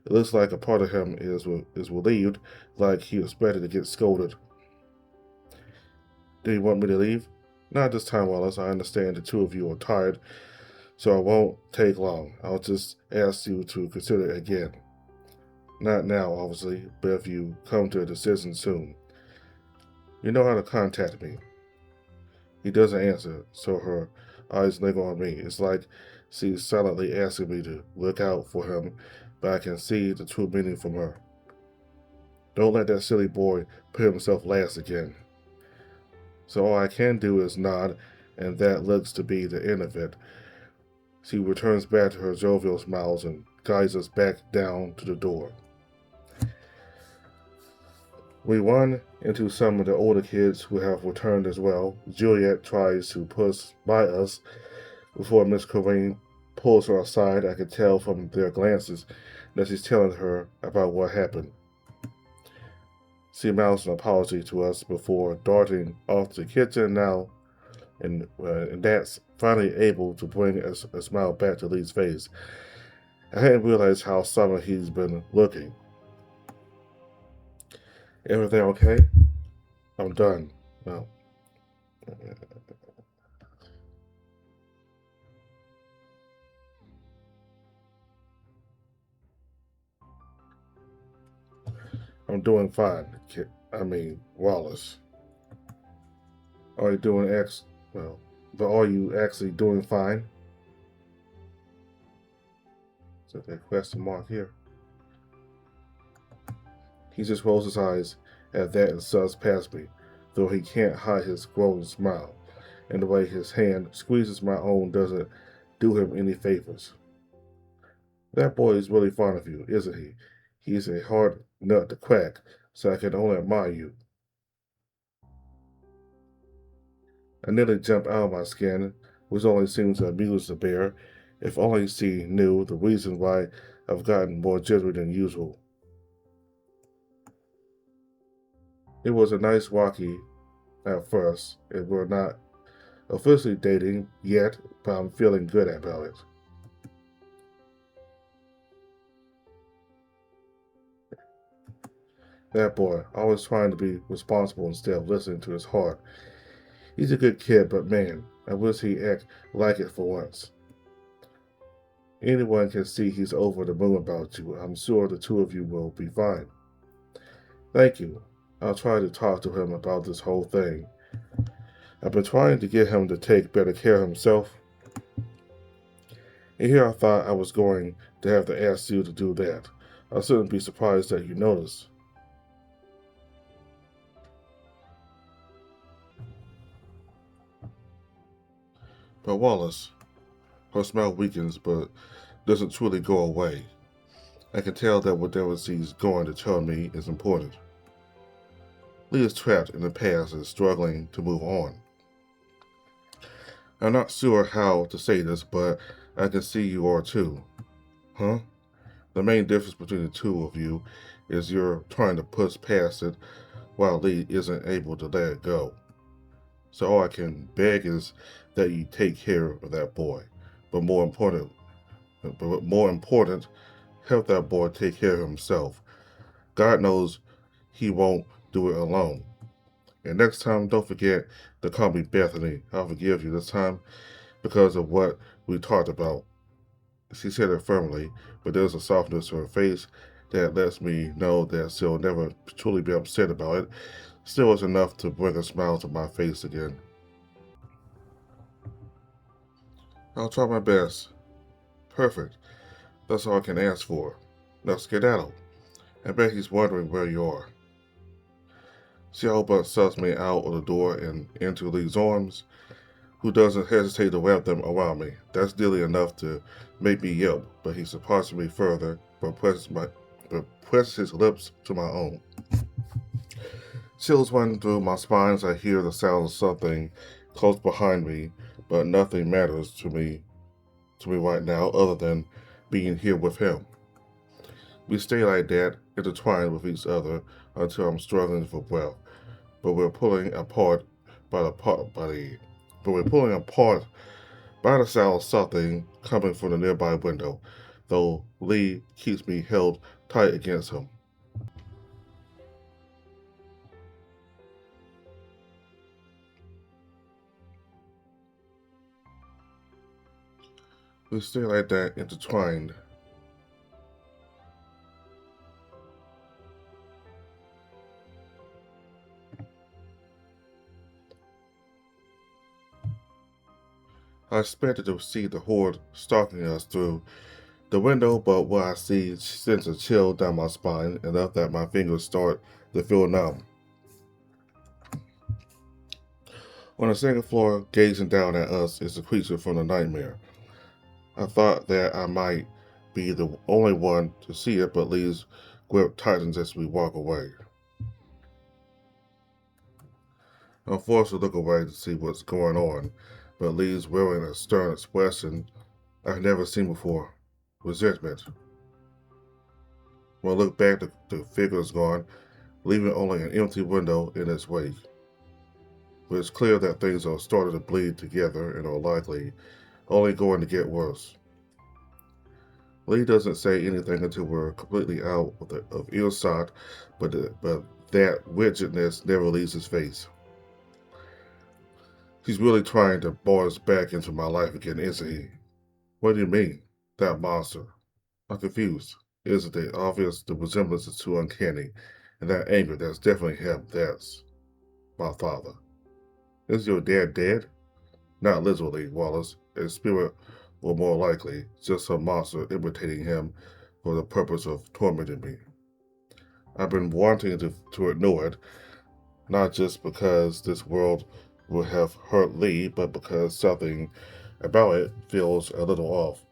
it looks like a part of him is relieved, like he expected to get scolded. Do you want me to leave? Not this time, Wallace. I understand the two of you are tired, so I won't take long. I'll just ask you to consider it again. Not now, obviously, but if you come to a decision soon, you know how to contact me. He doesn't answer, so her eyes linger on me. It's like she's silently asking me to look out for him, but I can see the true meaning from her. Don't let that silly boy put himself last again. So all I can do is nod, and that looks to be the end of it. She returns back to her jovial smiles and guides us back down to the door. We run into some of the older kids who have returned as well. Juliet tries to push by us before Miss Corinne pulls her aside. I can tell from their glances that she's telling her about what happened. She mouths an apology to us before darting off to the kitchen now, and that's finally able to bring a smile back to Lee's face. I hadn't realized how summer he's been looking. Everything okay? I'm done. No. I'm doing fine. Wallace. Are you doing well, but are you actually doing fine? Is that a question mark here? He just rolls his eyes at that and suds past me, though he can't hide his growing smile, and the way his hand squeezes my own doesn't do him any favors. That boy is really fond of you, isn't he? He's a hard nut to crack, so I can only admire you. I nearly jump out of my skin, which only seems to amuse the bear. If only she knew the reason why I've gotten more jittery than usual. It was a nice walkie at first, and we're not officially dating yet, but I'm feeling good about it. That boy, always trying to be responsible instead of listening to his heart. He's a good kid, but man, I wish he'd act like it for once. Anyone can see he's over the moon about you. I'm sure the two of you will be fine. Thank you. I'll try to talk to him about this whole thing. I've been trying to get him to take better care of himself. And here I thought I was going to have to ask you to do that. I shouldn't be surprised that you noticed. But Wallace, her smile weakens but doesn't truly go away. I can tell that whatever she's going to tell me is important. Leigh is trapped in the past and struggling to move on. I'm not sure how to say this, but I can see you are too. Huh? The main difference between the two of you is you're trying to push past it while Leigh isn't able to let it go. So all I can beg is that you take care of that boy. But more important, help that boy take care of himself. God knows he won't do it alone. And next time, don't forget to call me Bethany. I'll forgive you this time because of what we talked about. She said it firmly, but there's a softness to her face that lets me know that she'll never truly be upset about it. Still is enough to bring a smile to my face again. I'll try my best. Perfect. That's all I can ask for. Now skedaddle. I bet he's wondering where you are. She all but sucks me out of the door and into Lee's arms, who doesn't hesitate to wrap them around me. That's nearly enough to make me yelp, but he surpasses me further, but presses his lips to my own. Chills run through my spine as I hear the sound of something close behind me, but nothing matters to me right now other than being here with him. We stay like that, intertwined with each other until I'm struggling for breath. But we're pulling apart by the part by the but we're pulling apart by the sound of something coming from the nearby window, though Leigh keeps me held tight against him. We stay like that, intertwined I expected to see the horde stalking us through the window, but what I see sends a chill down my spine, enough that my fingers start to feel numb. On the second floor, gazing down at us, is the creature from the nightmare. I thought that I might be the only one to see it, but Lee's grip tightens as we walk away. I'm forced to look away to see what's going on, but Lee's wearing a stern expression I've never seen before. Resentment. When I look back, the figure is gone, leaving only an empty window in its wake. But it's clear that things are starting to bleed together and are likely only going to get worse. Leigh doesn't say anything until we're completely out of earshot, but that widgetness never leaves his face. He's really trying to bar us back into my life again, isn't he? What do you mean, that monster? I'm confused. Isn't it obvious the resemblance is too uncanny? And that anger, that's definitely him. That's my father. Is your dad dead? Not literally, Wallace. A spirit, or more likely, just some monster imitating him for the purpose of tormenting me. I've been wanting to ignore it, not just because this world would have hurt Leigh, but because something about it feels a little off.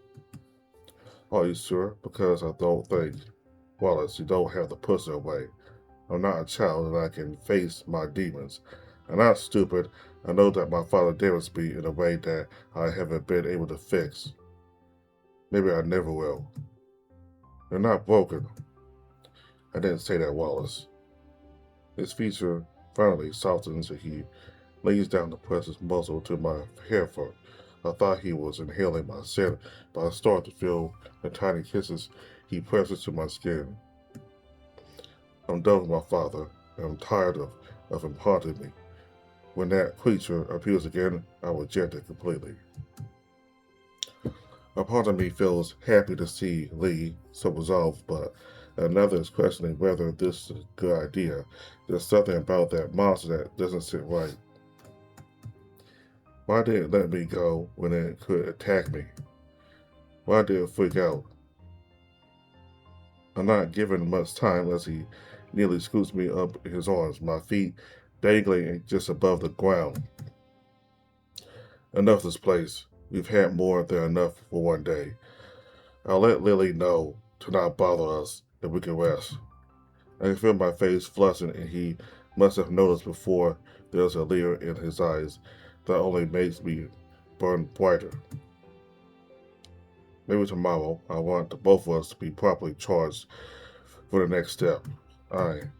Are you sure? Because I don't think, Wallace, you don't have to push it away. I'm not a child and I can face my demons. I'm not stupid. I know that my father damaged me in a way that I haven't been able to fix. Maybe I never will. They're not broken. I didn't say that, Wallace. His feature finally softens and he lays down to press his muzzle to my hair fur. I thought he was inhaling my scent, but I started to feel the tiny kisses he presses to my skin. I'm done with my father, and I'm tired of him haunting me. When that creature appears again, I reject it completely. A part of me feels happy to see Leigh so resolved, but another is questioning whether this is a good idea. There's something about that monster that doesn't sit right. Why did it let me go when it could attack me? Why did it freak out? I'm not given much time as he nearly scoots me up in his arms, my feet dangling just above the ground. Enough this place. We've had more than enough for one day. I'll let Lily know to not bother us and we can rest. I can feel my face flushing and he must have noticed before there's a leer in his eyes that only makes me burn brighter. Maybe tomorrow I want both of us to be properly charged for the next step. The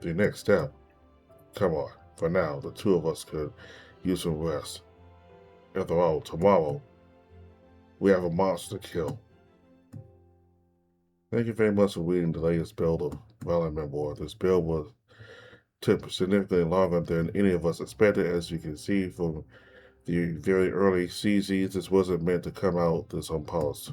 next step. Come on. For now, the two of us could use some rest. After all, tomorrow we have a monster to kill. Thank you very much for reading the latest build of Violent Memoir. This build took significantly longer than any of us expected. As you can see from the very early CZs, this wasn't meant to come out this unpaused.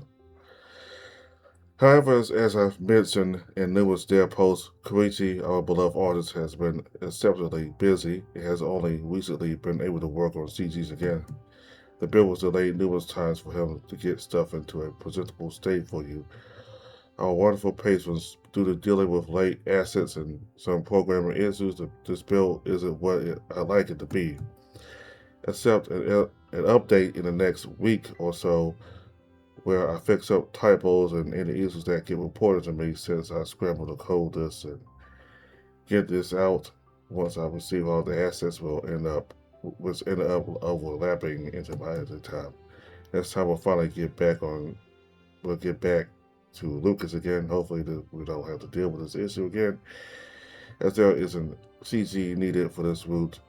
However, as I've mentioned in numerous Dare posts, Koichi, our beloved artist, has been exceptionally busy. He has only recently been able to work on CGs again. The build was delayed numerous times for him to get stuff into a presentable state for you. Our wonderful patrons, due to dealing with late assets and some programming issues, this build isn't what I like it to be. Except an update in the next week or so where I fix up typos and any issues that get reported to me since I scramble to code this and get this out. Once I receive all the assets, will end up overlapping into my editing time. Next time we'll finally we'll get back to Lucas again. Hopefully we don't have to deal with this issue again, as there isn't CG needed for this route.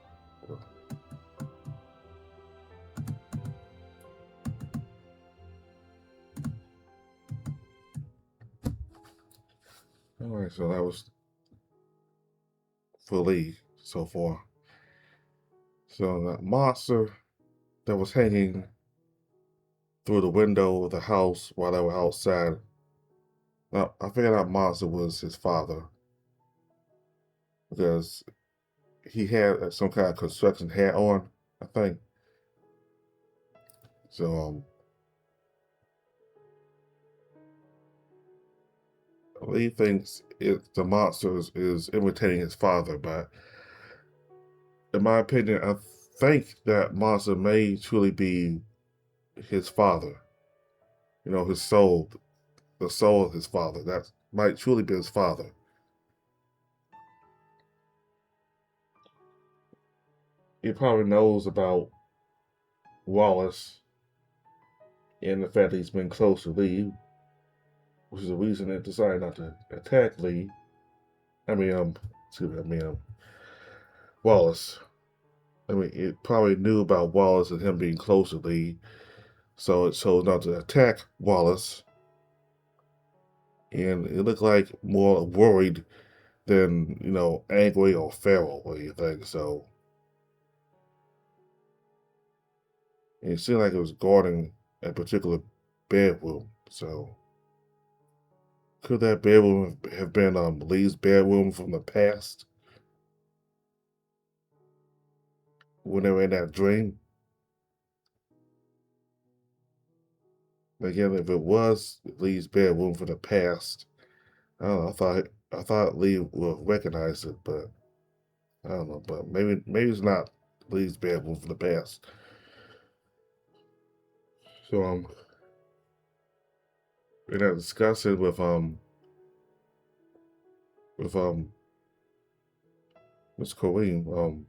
Alright, so that was for Leigh so far. So that monster that was hanging through the window of the house while they were outside. Now, I figured out monster was his father because he had some kind of construction hat on, I think. So Leigh thinks the monster is imitating his father, but in my opinion, I think that monster may truly be his father. His soul, the soul of his father. That might truly be his father. He probably knows about Wallace and the fact that he's been close to Leigh, which is the reason they decided not to attack Leigh. I mean, excuse me, Wallace. It probably knew about Wallace and him being close to Leigh, so it chose not to attack Wallace. And it looked like more worried than, angry or feral. What do you think? So it seemed like it was guarding a particular bedroom. So could that bedroom have been Leigh's bedroom from the past when they were in that dream? Again, if it was Leigh's bedroom from the past, I don't know. I thought Leigh would recognize it, but I don't know. But maybe it's not Leigh's bedroom from the past. So we're gonna discuss it with Miss Corrine.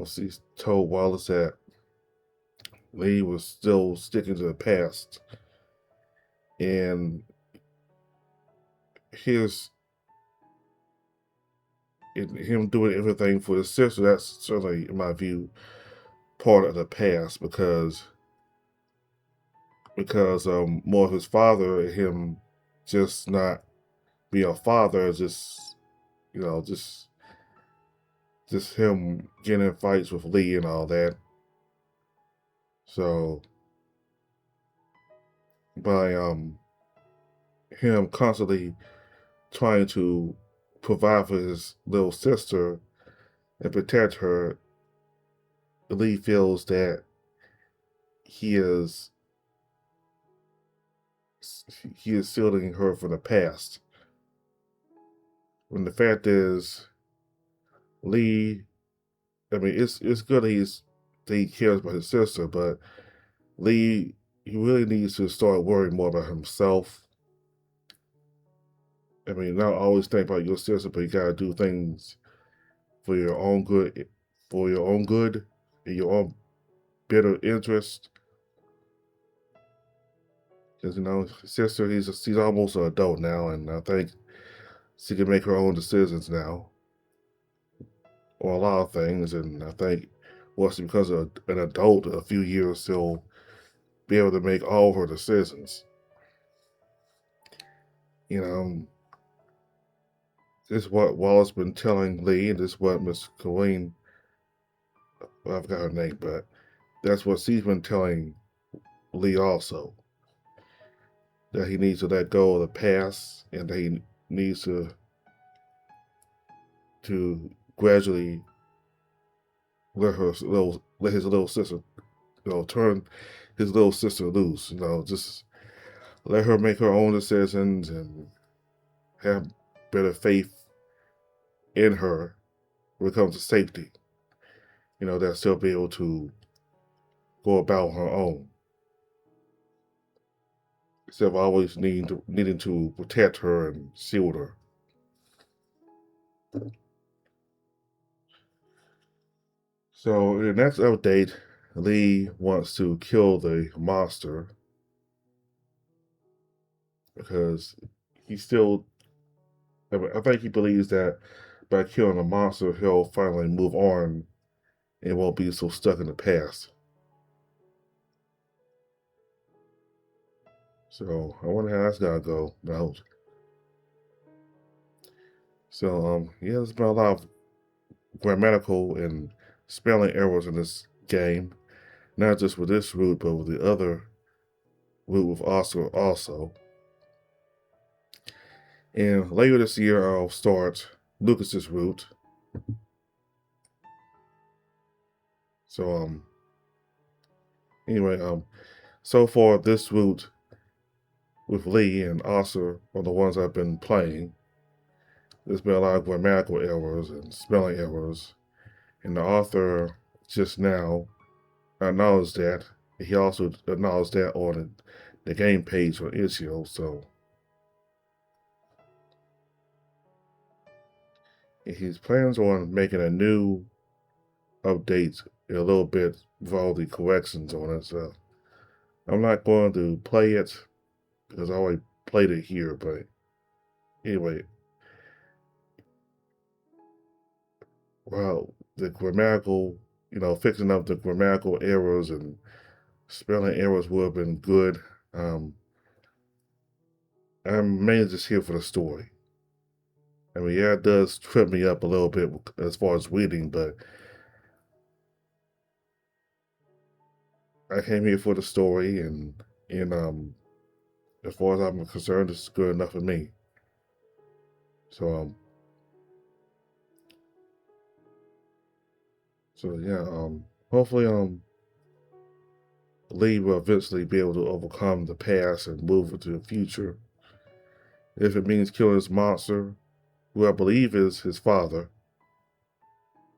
She told Wallace that Leigh was still sticking to the past, and his him doing everything for his sister. That's certainly, in my view, part of the past because more of his father and him just not being a father, just just him getting in fights with Leigh and all that. So by him constantly trying to provide for his little sister and protect her, Leigh feels that he is he is shielding her from the past. When the fact is, Leigh, it's good that he cares about his sister, but Leigh, he really needs to start worrying more about himself. Not always think about your sister, but you gotta do things for your own good, and your own better interest. Because sister, she's almost an adult now, and I think she can make her own decisions now on a lot of things. And I think once she becomes an adult, in a few years, she'll be able to make all of her decisions. You know, this is what Wallace been telling Leigh, and this is what Miss Colleen, well, I forgot her name, but that's what she's been telling Leigh also. That he needs to let go of the past, and that he needs to gradually let his little sister, turn his little sister loose. Just let her make her own decisions and have better faith in her when it comes to safety. That she'll be able to go about her own instead of always needing to protect her and shield her. So in the next update, Leigh wants to kill the monster because he still. I think he believes that by killing the monster, he'll finally move on and won't be so stuck in the past. So I wonder how that's gonna go. Now, so yeah, there's been a lot of grammatical and spelling errors in this game, not just with this route, but with the other route with Oscar also. And later this year, I'll start Lucas's route. So Anyway, so far this route with Leigh and Oscar are the ones I've been playing. There's been a lot of grammatical errors and spelling errors, and the author just now acknowledged that. He also acknowledged that on the game page on itch.io. So he plans on making a new update a little bit with all the corrections on it. So I'm not going to play it because I already played it here. But anyway, well, the grammatical, fixing up the grammatical errors and spelling errors would have been good. I'm mainly just here for the story. I mean, yeah, it does trip me up a little bit as far as reading, but I came here for the story, and as far as I'm concerned, it's good enough for me. So yeah, hopefully Leigh will eventually be able to overcome the past and move into the future. If it means killing this monster, who I believe is his father,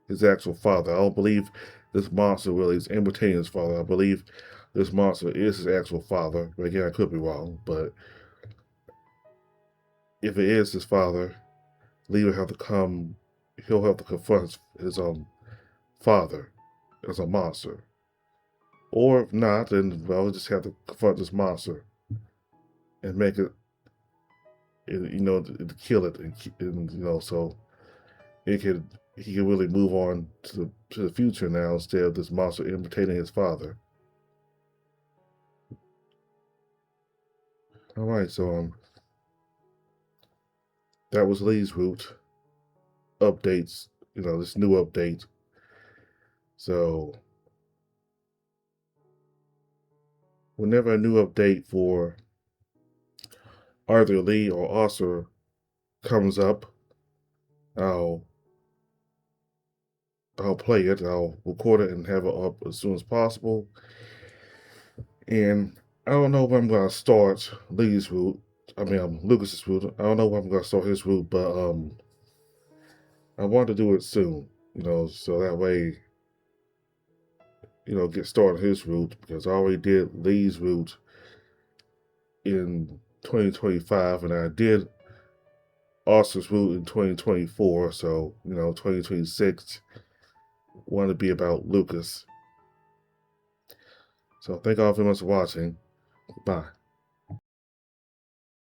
his actual father. I don't believe this monster really is imitating his father. I believe this monster is his actual father. But again, I could be wrong. But if it is his father, Leigh will have to come. He'll have to confront his father as a monster. Or if not, then well, he'll just have to confront this monster and make it, to kill it, and so it could he can really move on to the future now instead of this monster imitating his father. All right, so that was Leigh's route updates. This new update. So whenever a new update for either Leigh or Oscar comes up, I'll I'll play it. I'll record it and have it up as soon as possible. And I don't know when I'm gonna start Leigh's route. I mean, Lucas's route. I don't know when I'm gonna start his route, but I want to do it soon. So that way, get started his route because I already did Leigh's route in 2025, and I did Oscar's route in 2024. So 2026 want to be about Lucas. So thank all very much for watching. Bye.